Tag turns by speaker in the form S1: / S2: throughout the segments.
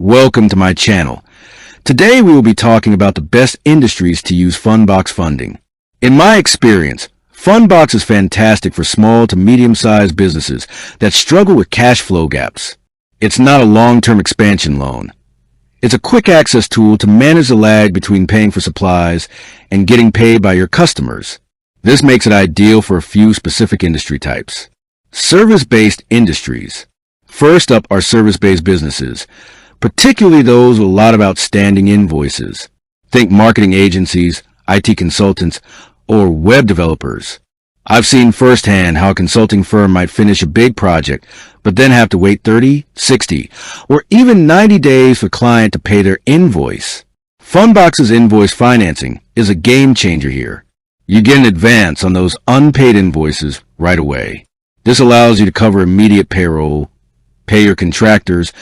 S1: Welcome to my channel. Today we will be talking about the best industries to use Fundbox funding. In my experience, Fundbox is fantastic for small to medium-sized businesses that struggle with cash flow gaps. It's not a long-term expansion loan. It's a quick access tool to manage the lag between paying for supplies and getting paid by your customers. This makes it ideal for a few specific industry types. Service-based industries. First up are service-based businesses, particularly those with a lot of outstanding invoices. Think marketing agencies, IT consultants, or web developers. I've seen firsthand how a consulting firm might finish a big project, but then have to wait 30, 60, or even 90 days for a client to pay their invoice. Fundbox's invoice financing is a game changer here. You get an advance on those unpaid invoices right away. This allows you to cover immediate payroll, pay your contractors,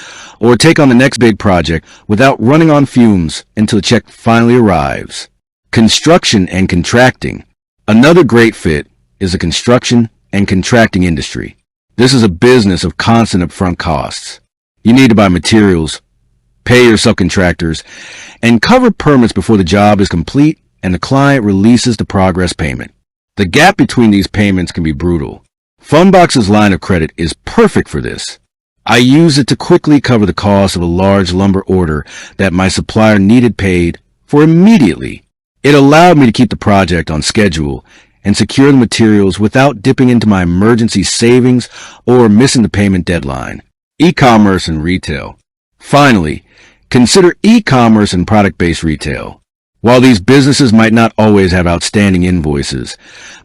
S1: or take on the next big project without running on fumes until the check finally arrives. Construction and contracting. Another great fit is the construction and contracting industry. This is a business of constant upfront costs. You need to buy materials, pay your subcontractors, and cover permits before the job is complete and the client releases the progress payment. The gap between these payments can be brutal. Fundbox's line of credit is perfect for this. I use it to quickly cover the cost of a large lumber order that my supplier needed paid for immediately. It allowed me to keep the project on schedule and secure the materials without dipping into my emergency savings or missing the payment deadline. E-commerce and retail. Finally, consider e-commerce and product-based retail. While these businesses might not always have outstanding invoices,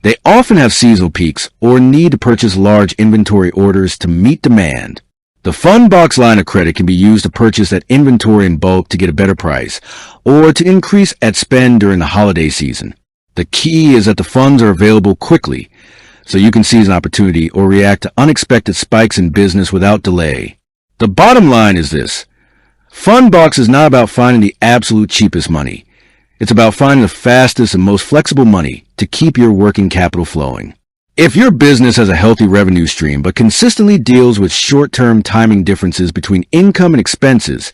S1: they often have seasonal peaks or need to purchase large inventory orders to meet demand. The Fundbox line of credit can be used to purchase that inventory in bulk to get a better price, or to increase ad spend during the holiday season. The key is that the funds are available quickly, so you can seize an opportunity or react to unexpected spikes in business without delay. The bottom line is this. Fundbox is not about finding the absolute cheapest money. It's about finding the fastest and most flexible money to keep your working capital flowing. If your business has a healthy revenue stream but consistently deals with short-term timing differences between income and expenses,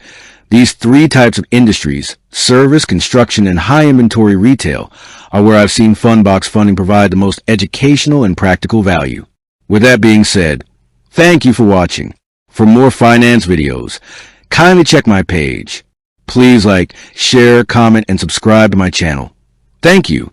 S1: these three types of industries, service, construction, and high inventory retail, are where I've seen Fundbox funding provide the most educational and practical value. With that being said, thank you for watching. For more finance videos, kindly check my page. Please like, share, comment, and subscribe to my channel. Thank you.